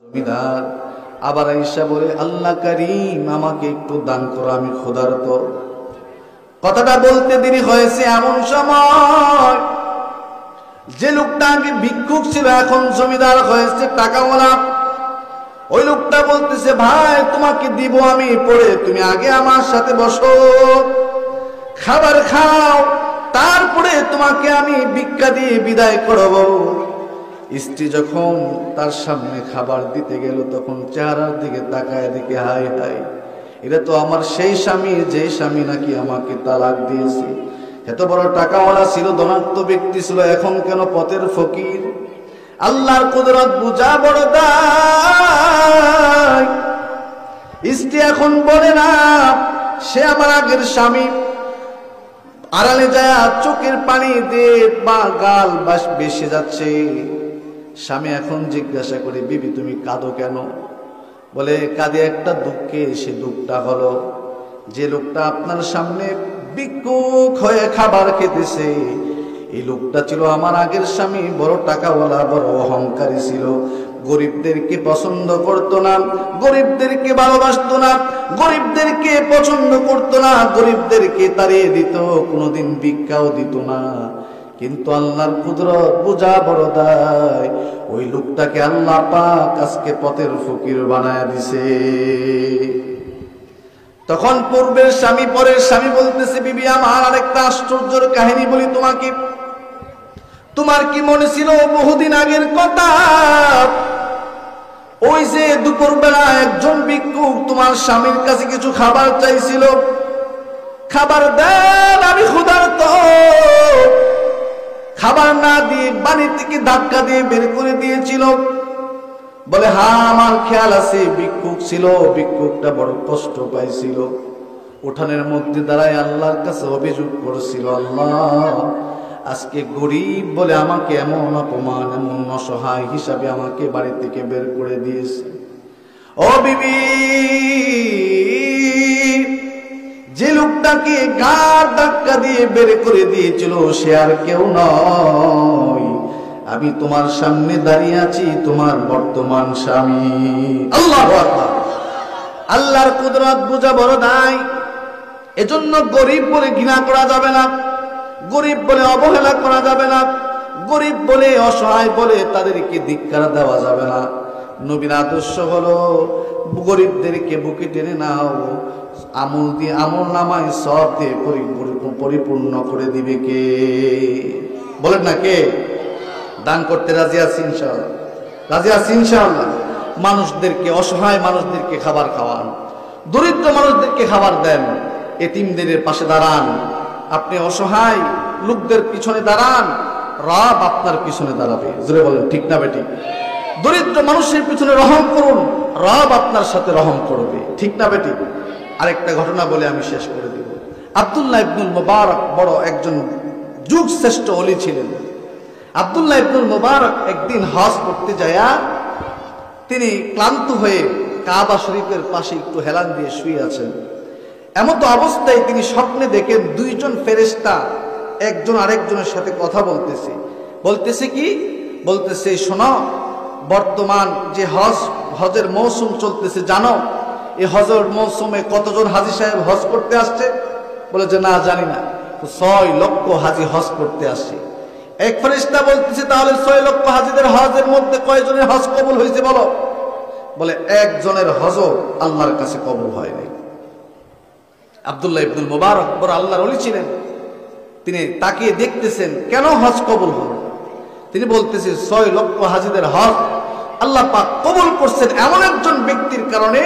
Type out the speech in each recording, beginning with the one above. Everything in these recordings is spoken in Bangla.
জমিদার আবার আয়েশা বলে, আল্লাহ করিম আমাকে একটু দান করো, আমি ক্ষুধার্ত। কথাটা বলতে দেরি হয়েছে এমন সময় যে লোকটা আগে ভিক্ষুক ছিল এখন জমিদার হয়েছে, টাকাওয়ালা। ওই লোকটা বলতেছে, ভাই তোমাকে দিব আমি পরে, তুমি আগে আমার সাথে বসো, খাবার খাও, তারপরে তোমাকে আমি ভিক্ষা দিয়ে বিদায় করব। স্ত্রী যখন তার সামনে খাবার দিতে গেল তখন চেহারার দিকে তাকায়, দিকে হাই হাই, এটা তো আমার সেই স্বামী যে স্বামী নাকি আমাকে তালাক দিয়েছে। এত বড় টাকাওয়ালা ছিল, ধনাত্ম ব্যক্তি ছিল, এখন কেন পথের ফকির? আল্লাহর কুদরত বুঝা বড় দায়। স্ত্রী এখন বলে না সে আমার আগের স্বামী, আড়ালে যায় চোখের পানি দিয়ে বা গাল বাস বেসে যাচ্ছে। স্বামী এখন জিজ্ঞাসা করে, বিবি তুমি কাঁদো কেন? বলে, কাঁদে একটা দুঃখে। সে দুঃখটা হলো যে লোকটা আপনার সামনে ভিক্ষুক হয়ে খাবার খেতেছে, এই লোকটা ছিল আমার আগের স্বামী, বড় টাকাওয়ালা, বড় অহংকারী ছিল, গরিবদেরকে পছন্দ করতো না, গরিবদেরকে ভালোবাসতো না, গরিবদেরকে পছন্দ করতো না, গরিবদেরকে তাড়িয়ে দিত, কোনোদিন ভিক্ষাও দিত না। কিন্তু আল্লাহর কুদরত বুঝা বড় দায়, ওই লোকটাকে আল্লাহ পাক আজকে পথের ফকির বানায় দিছে। তখন পূর্বের স্বামী পরের স্বামী বলতেছে, বিবি আমার আরেকটা আশ্চর্যের কাহিনী বলি তোমাকে। তোমার কি মনে ছিল বহুদিন আগের কথা, ওই যে দুপুরবেলা একজন ভিক্ষুক তোমার স্বামীর কাছে কিছু খাবার চাইছিল, খাবার দেন আমি ক্ষুধার্ত, খাবার না দিয়ে বাড়ি থেকে ধাক্কা দিয়ে বের করে দিয়েছিল? বলে, হ্যাঁ আমার খেয়াল আছে। ভিক্ষুক ছিল, ভিক্ষুকটা বড় কষ্ট পাইছিল, উঠানের মধ্যে দাঁড়ায় আল্লাহর কাছে অভিযোগ করেছিল, আল্লাহ আজকে গরিব বলে আমাকে এমন অপমান, এমন অসহায় হিসাবে আমাকে বাড়ি থেকে বের করে দিয়েছে। ও বিবি, যে লোকটাকে গার ধাক্কা দিয়ে বের করে দিয়েছিল সে আর কেউ নয়, আমি তোমার সামনে দাঁড়িয়ে আছি, তোমার বর্তমান স্বামী। আল্লাহু আকবার। আল্লাহর কুদরত বুঝা বড় দায়। এজন্য গরিব বলে ঘৃণা করা যাবে না, গরিব বলে অবহেলা করা যাবে না, গরিব বলে অসহায় বলে তাদেরকে ধিক্কার দেওয়া যাবে না। নবীর আদর্শ হলো গরিবদেরকে বুকে টেনে নাও, আমল দিয়ে আমল নামায় সব দিয়ে পরিপূর্ণ করে দিবে কে? বলেন না কে? দান করতে রাজি আছি ইনশাআল্লাহ, রাজি আছি ইনশাআল্লাহ। মানুষদেরকে, অসহায় মানুষদেরকে খাবার খাওয়ান, দরিদ্র মানুষদেরকে খাবার দেন, এতিমদের পাশে দাঁড়ান। আপনি অসহায় লোকদের পিছনে দাঁড়ান, রব আপনার পিছনে দাঁড়াবে। জোরে বলেন ঠিক না বেটি? দরিদ্র মানুষের পিছনে রহম করুন, রব আপনার সাথে রহম করবে। ঠিক না বেটি? আরেকটা ঘটনা বলে আমি শেষ করে দিব। আব্দুল্লাহ ইবনুল মুবারক বড় একজন যুগ শ্রেষ্ঠ ওলি ছিলেন। আব্দুল্লাহ ইবনুল মুবারক একদিন হজ করতে যায়া তিনি ক্লান্ত হয়ে কাবা শরীফের পাশে একটু হেলান দিয়ে শুয়ে আছেন। এমতো অবস্থায় তিনি স্বপ্নে দেখেন দুইজন ফেরেশতা একজন আরেকজনের সাথে কথা বলতেছে। বলতেছে কি? বলতেছে, শোনো, বর্তমান যে হজের মৌসুম চলতেছে জানো? এই হজের মৌসুমে কতজন হাজী সাহেব হজ করতে আসছে? বলে যে না জানি না। 6 লক্ষ হাজী হজ করতে আসছে। এক ফেরেশতা বলতেছে, তাহলে 6 লক্ষ হাজীদের হজের মধ্যে কয়জনের হজ কবুল হয়েছে বলো? বলে একজনের হজও আল্লাহর কাছে কবুল হয়নি। আব্দুল্লাহ ইবনুল মুবারক বড় আল্লাহর ওলি ছিলেন, তিনি তাকিয়ে দেখতেছেন কেন হজ কবুল হল। তিনি বলতেছে 6 লক্ষ হাজীদের হজ আল্লাহ পাক কবুল করছেন এমন একজন ব্যক্তির কারণে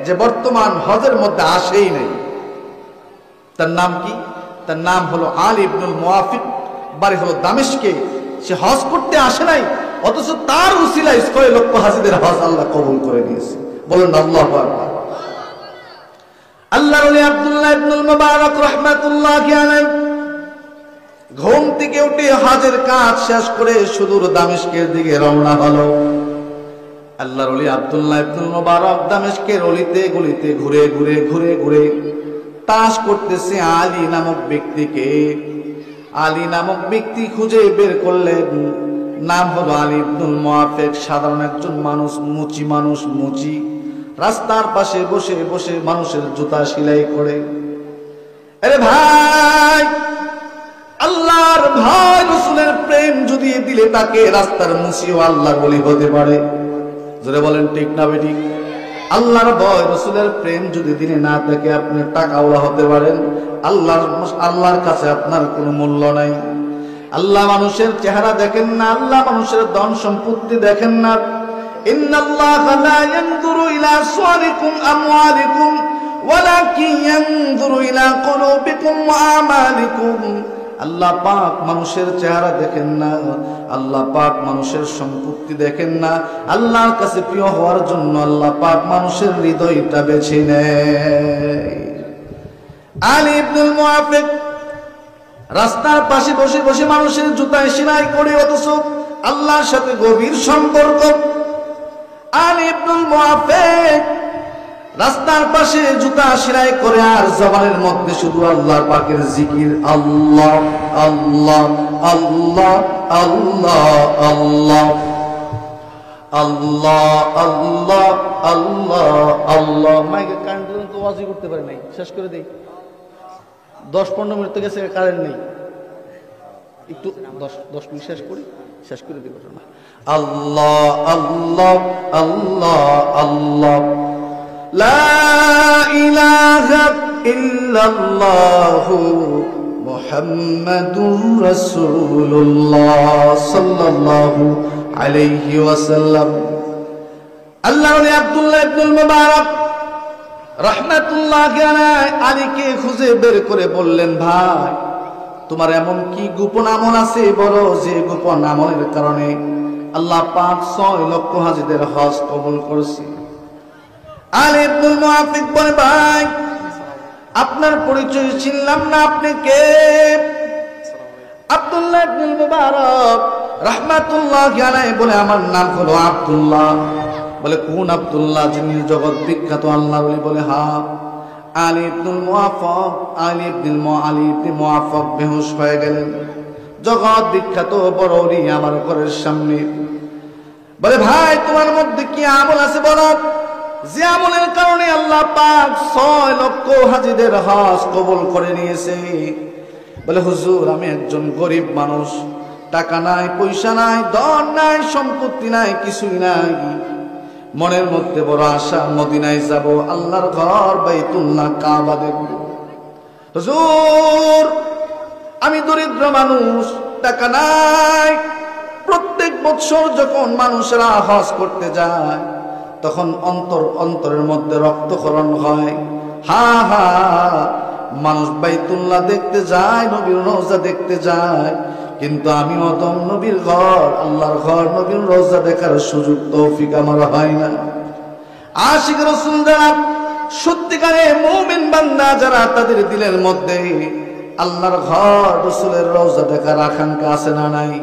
যে বর্তমান হজের মধ্যে আসেই নাই। তার নাম কি? তার নাম হলো আলী ইবনুল মুওয়াফিক, বাড়ি হলো দামেস্কে। সে হজ করতে আসে নাই, অথচ তার উসিলায় 6 লক্ষ হাজীদের হজ আল্লাহ কবুল করে নিয়েছে। বলেন আল্লাহু আকবার। আল্লাহর ওলি আব্দুল্লাহ ইবনুল মুবারক রাহমাতুল্লাহি আলাইহি ঘুম থেকে উঠে হজের কাজ শেষ করে সুদূর দামেস্কের দিকে রওনা হলো। আল্লাহর ওলি আব্দুল্লাহ ইবনুল মুবারক দামেস্কের অলিতে গলিতে ঘুরে ঘুরে ঘুরে ঘুরে তালাশ করতেছে আলী নামক ব্যক্তিকে। আলী নামক ব্যক্তি খুঁজে বের করলেন। নাম হলো আলী ইবনুল মুআফিক। সাধারণ একজন মানুষ, মুচি মানুষ, মুচি। রাস্তার পাশে বসে বসে মানুষের জুতা সেলাই করে। আরে ভাই, আল্লাহর ভয় রাসূলের প্রেম যদি দিলে তাকে রাস্তার মুচিও আল্লাহর ওলি হতে পারে। জোরে বলেন ঠিক না বেঠিক? আল্লাহর ভয় রাসূলের প্রেম যদি দিনে না থাকে আপনি টাকাওয়ালা হতে পারেন, আল্লাহর কাছে আপনার কোনো মূল্য নাই। আল্লাহ মানুষের চেহারা দেখেন না, আল্লাহ মানুষের ধন সম্পত্তি দেখেন না। ইন্নাল্লাহা লা ইয়ানজুরু ইলা সুওয়ারিকুম আমওয়ালিকুম ওয়ালাকিন ইয়ানজুরু ইলা কুলুবিকুম ওয়া আমালিকুম। আল্লাহ পাক মানুষের চেহারা দেখেন না, আল্লাহ পাক মানুষের সম্পত্তি দেখেন না। আল্লাহর কাছে প্রিয় হওয়ার জন্য আল্লাহ পাক মানুষের হৃদয়টা বেছে নেয়। আলী ইবনুল মুআফিক রাস্তার পাশে বসে বসে মানুষের জুতায় সেলাই করে, অথচ আল্লাহর সাথে গভীর সম্পর্ক। আলী ইবনুল মুআফিক রাস্তার পাশে জুতা সেলাই করে আর জবানের মধ্যে শুধু আল্লাহর পাকের জিকির, আল্লাহ আল্লাহ আল্লাহ আল্লাহ আল্লাহ আল্লাহ আল্লাহ আল্লাহ আল্লাহ। মাইকে কারেন্ট তো ওয়াজি করতে পারে নাই, শেষ করে দেই। 10-15 মিনিট থেকে কারেন্ট নেই, একটু 10 মিনিট শেষ করে দিব না। আল্লাহ আল্লাহ আল্লাহ আল্লাহ, লা ইলাহা ইল্লাল্লাহু মুহাম্মাদুর রাসূলুল্লাহ সাল্লাল্লাহু আলাইহি ওয়াসাল্লাম। আল্লাহর ওলি আব্দুল্লাহ ইবনুল মুবারক রাহমাতুল্লাহি আলাইহি আলীকে খুঁজে বের করে বললেন, ভাই তোমার এমন কি গোপন আমল আছে বলো, যে গোপন আমলের কারণে আল্লাহ পাক 6 লক্ষ হাজীদের হজ কবুল করেছে। আলী ইবনুল মুআফিক বলে, ভাই আপনার পরিচয় চিনলাম না, আপনি কে? আব্দুল্লাহ ইবনুল মুবারক রাহমাতুল্লাহি আলাইহি বলে, আমার নাম হলো আব্দুল্লাহ। বলে, কোন আব্দুল্লাহ যিনি জগৎ বিখ্যাত আল্লাহর ওলি? বলে, হ্যাঁ। আলী ইবনুল মুআফিক বেহুশ হয়ে গেলেন। জগৎ বিখ্যাত বড় ওলি আমার ঘরের সামনে। বলে, ভাই তোমার মধ্যে কি আমল আছে বলো, যে আমলের কারণে আল্লাহ পাক 6 লক্ষ হাজীদের হজ কবুল করে নিয়েছে? বলে, হুজুর আমি একজন গরিব মানুষ, টাকা নাই, পয়সা নাই, ধন নাই, সম্পত্তি নাই, কিছুই নাই। মনের মধ্যে বড় আশা, মদিনায় যাব, আল্লাহর ঘর বাইতুল্লাহ কাবা দেখব। হুজুর আমি দরিদ্র মানুষ, টাকা নাই। প্রত্যেক বছর যখন মানুষেরা হজ করতে যায় তখন অন্তরের মধ্যে রক্তক্ষরণ হয়। হা হা, মানুষ বাইতুল্লাহ দেখতে যায়, নবীর রওজা দেখতে যায়, কিন্তু আমি অদম নবীর ঘর, আল্লাহর ঘর, নবীর রওজা দেখার সুযোগ তৌফিক আমার হয় না। আশিক রাসূল যারা, সত্যিকারে মুমিন বান্দা যারা, তাদের দিলের মধ্যে আল্লাহর ঘর, রাসূলের রওজা দেখার আকাঙ্ক্ষা আছে না নাই?